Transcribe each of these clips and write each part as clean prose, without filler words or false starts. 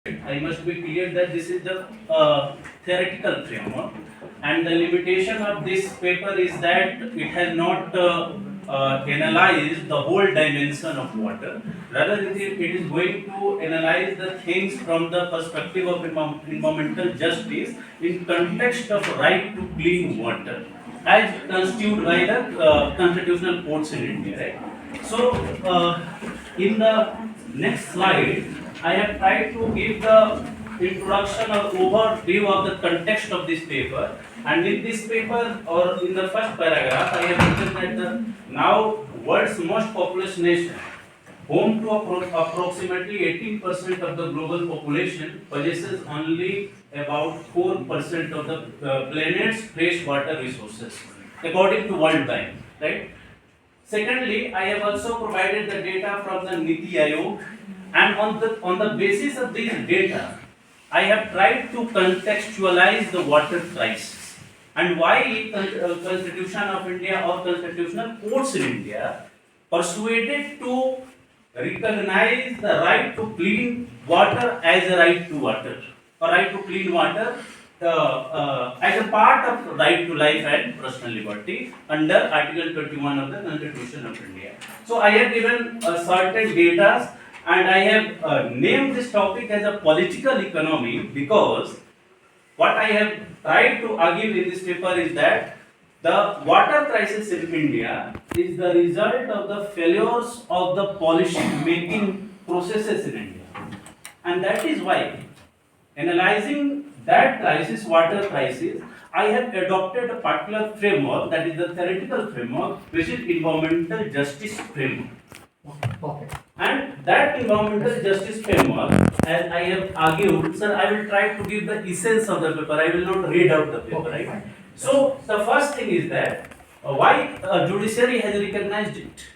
I must be clear that this is the theoretical framework, and the limitation of this paper is that it has not analyzed the whole dimension of water. Rather, it is going to analyze the things from the perspective of environmental justice in context of right to clean water, as constituted by the constitutional courts in India. Right? So, in the next slide, I have tried to give the introduction or overview of the context of this paper. And in this paper, or in the first paragraph, I have written that the now world's most populous nation, home to approximately 18% of the global population, possesses only about 4% of the planet's freshwater resources, according to World Bank. Right? Secondly, I have also provided the data from the Niti Aayog, and on the basis of these data, I have tried to contextualize the water crisis and why Constitution of India or constitutional courts in India persuaded to recognize the right to clean water as a right to water, or right to clean water as a part of right to life and personal liberty under Article 21 of the Constitution of India. So I have given certain data, and I have named this topic as a political economy because what I have tried to argue in this paper is that the water crisis in India is the result of the failures of the policy making processes in India. And that is why, analyzing that crisis, water crisis, I have adopted a particular framework, that is the theoretical framework, which is environmental justice framework. Okay. And that environmental justice framework, as I have argued, sir, I will try to give the essence of the paper. I will not read out the paper, right? So the first thing is that why judiciary has recognized it.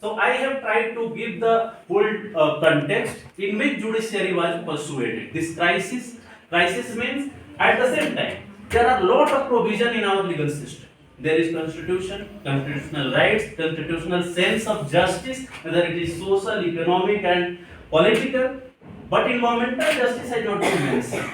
So I have tried to give the whole context in which judiciary was persuaded. This crisis means at the same time there are a lot of provision in our legal system. There is constitution, constitutional rights, constitutional sense of justice, whether it is social, economic and political, but environmental justice has not been mentioned.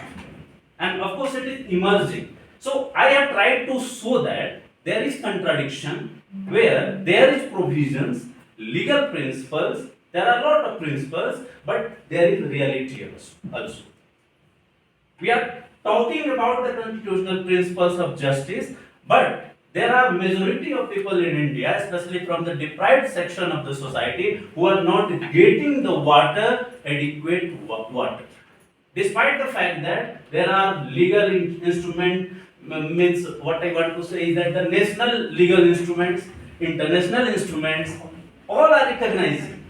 And of course it is emerging. So I have tried to show that there is contradiction where there is provisions, legal principles, there are a lot of principles, but there is reality also. We are talking about the constitutional principles of justice, but there are majority of people in India, especially from the deprived section of the society, who are not getting the adequate water. Despite the fact that there are legal instruments, means what I want to say is that the national legal instruments, international instruments, all are recognizing.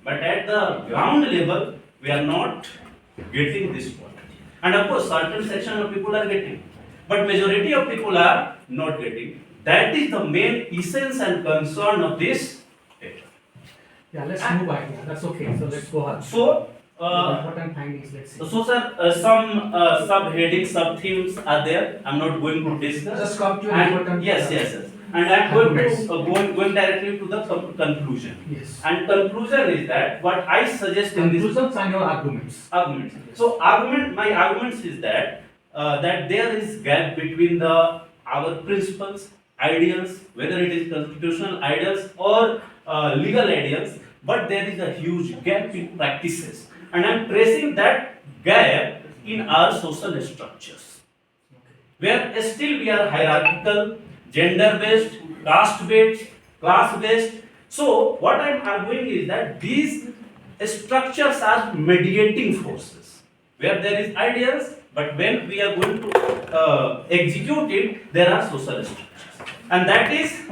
But at the ground level, we are not getting this water. And of course, certain section of people are getting, but majority of people are not getting. That is the main essence and concern of this paper. Yeah, let's move on. Yeah, that's okay. So let's go on. So, important findings. Let's see. so sir, some subheadings, sub themes are there. I'm not going to discuss. Just come to important. Yes. And I'm going to going directly to the conclusion. Yes. And conclusion is that what I suggest in this conclusions and your arguments. Arguments. So my arguments is that that there is gap between our principles, ideals, whether it is constitutional ideals or legal ideals, but there is a huge gap in practices, and I am tracing that gap in our social structures, where still we are hierarchical, gender-based, caste-based, class-based. So what I am arguing is that these structures are mediating forces, where there is ideals, but when we are going to execute it, there are social structures. And that is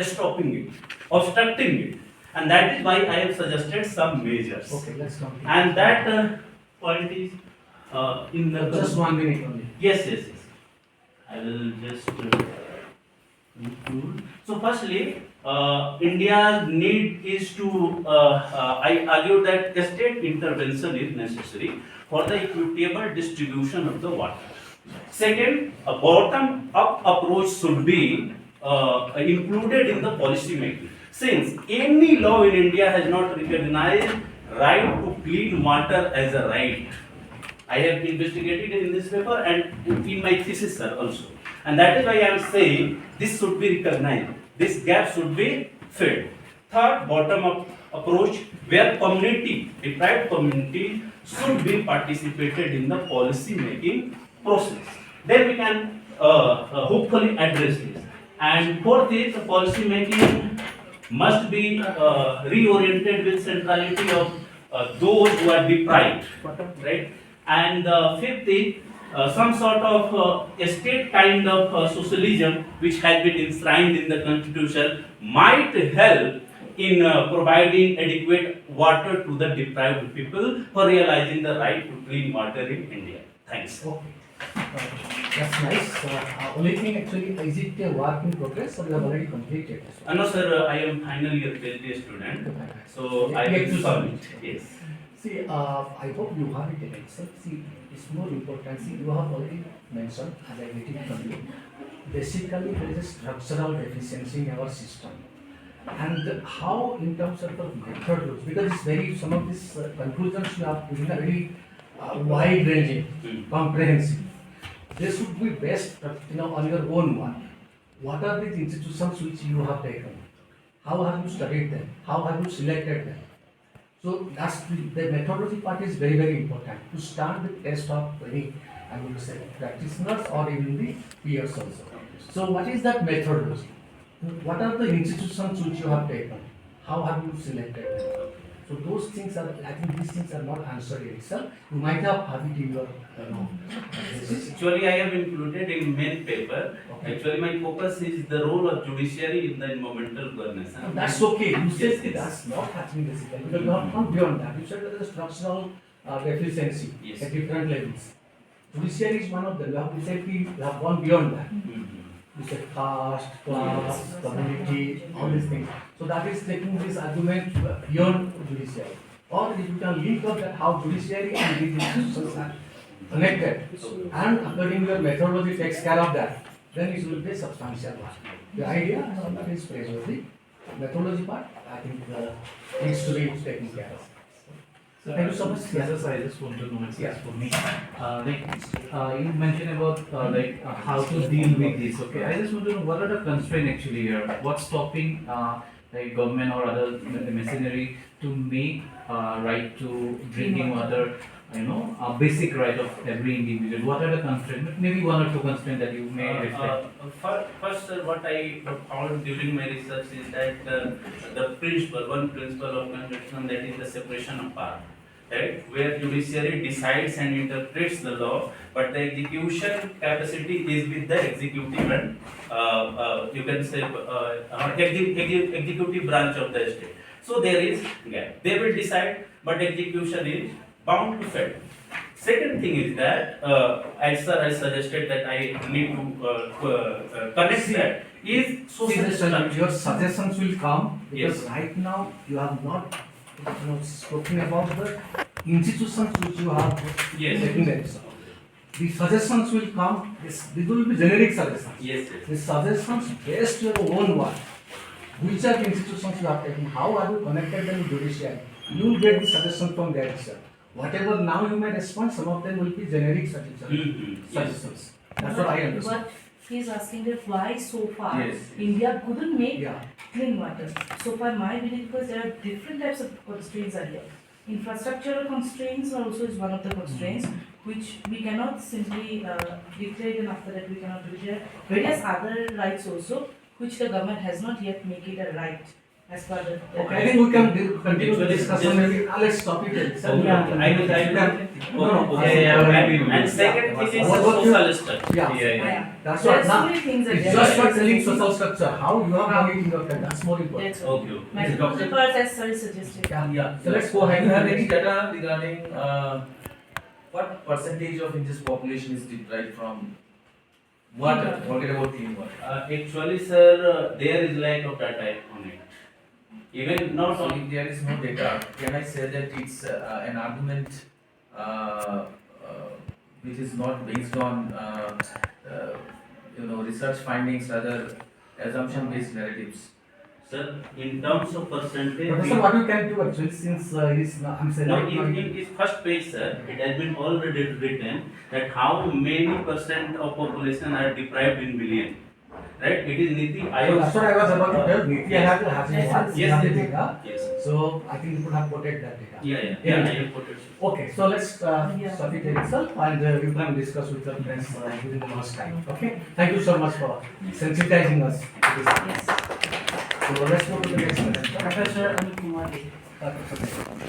stopping it, obstructing it. And that is why I have suggested some measures. Okay, let's come. And that point is in the... Just 1 minute only. Yes. I will just include. So firstly, India's need is to, I argue that the state intervention is necessary for the equitable distribution of the water. Second, a bottom-up approach should be included in the policy making. Since any law in India has not recognized right to clean water as a right. I have investigated in this paper and in my thesis, sir, also. And that is why I am saying this should be recognized. This gap should be filled. Third, bottom-up approach where community, deprived community, should be participated in the policy making process. Then we can hopefully address this. And fourth is the policy making must be reoriented with centrality of those who are deprived, right? And fifth is some sort of a state kind of socialism which has been enshrined in the constitution might help in providing adequate water to the deprived people for realizing the right to clean water in India. Thanks. Okay. That's nice. Only thing actually, is it a work in progress or you have already completed? No, sir, I am final year PhD student, so I Yet will to submit. submit. Yes. See, I hope you have it right, sir. See, it's more important. See, you have already mentioned, as I let it from you, basically there is a structural deficiency in our system. And how, in terms of the method, because it's very, some of these conclusions you have given are very wide ranging, comprehensive. They should be based, on your own one. What are these institutions which you have taken? How have you studied them? How have you selected them? So that's the methodology part is very, very important to stand the test of any, I would say, practitioners or even the peers also. So what is that methodology? What are the institutions which you have taken? How have you selected them? So those things are, I think these things are not answered yet, sir. You might have it in your, thesis. Actually, I have included in main paper. Okay. Actually, my focus is the role of judiciary in the environmental governance. That's okay. You said Yes, yes. that's not happening basically because you have gone beyond that. You said there is a structural deficiency Yes. at different levels. Judiciary is one of them. You have recently you have gone beyond that. You said caste, class, community, all these things. So that is taking this argument beyond judiciary. Or if you can link up that how judiciary and these institutions are connected, and according to your methodology takes care of that, then it will be a substantial one. The idea and all that is praiseworthy. Methodology part, I think needs to be taken care of. So, Thank you so much. Yes, I just want to know it's Yeah. for me. You mentioned about how to deal with this. Okay, I just want to know what are the constraints actually here. What's stopping like government or other machinery to make right to drinking water, a basic right of every individual. What are the constraints? Maybe one or two constraints that you may reflect. First, sir, what I found during my research is that one principle of constitution, that is the separation of power, right? Where judiciary decides and interprets the law, but the execution capacity is with the executive and you can say executive branch of the state. So there is gap. They will decide, but execution is bound to fail. Second thing is that, as sir I suggested that I need to connect that is social structure. Your suggestions will come because Yes. right now you have not spoken about the institutions which you have Yes. taken the exam. The suggestions will come, these will be generic suggestions. Yes, yes. The suggestions based your own work. Which are the institutions you have taken? How are you connected them with judiciary? You will get the suggestion from there itself. Whatever now you may respond, some of them will be generic suggestions. Yes. That's what I understand. But he's asking that why so far Yes. India couldn't make Yeah. clean water. So far my belief, because there are different types of constraints are here. Infrastructural constraints also is one of the constraints which we cannot simply declare, and after that we cannot do. There are various other rights also which the government has not yet make it a right as per the. Okay, I think we can continue the discussion. Maybe let's stop it. Okay. Yeah. I will. No, no. Okay. Yeah. And second thing is What about you? social structure. Yeah. Yeah. That's There what are so now. many things that It's there just are. not telling social structure. How you have done it in your country. That's more important. That's all. Okay. My principles as sir suggested. Yeah. So let's go Do you have ahead. any data regarding what percentage of India's population is deprived from water? Forget about clean water. Actually, sir, there is lack of data on it. Even not So on. if there is no data, can I say that it's an argument which is not based on research findings, rather assumption-based narratives? Sir, in terms of percentage, Professor, what you can do actually, since is I'm saying no, right now, in his first page, sir, it has been already written that how many percent of population are deprived in million. Right? It is Niti so Aayog. that's what I was about to tell. Niti Yes. Aayog has Yes, one yes, CRD yes. data, Yes. so I think you could have quoted that data. Yeah, I have quoted. Okay, so let's Yeah. stop it itself and you can discuss with your friends within the hour's time. Okay, thank you so much for sensitizing us to this. Yes. So let's go to the next question. Professor Anup Kumar. Professor.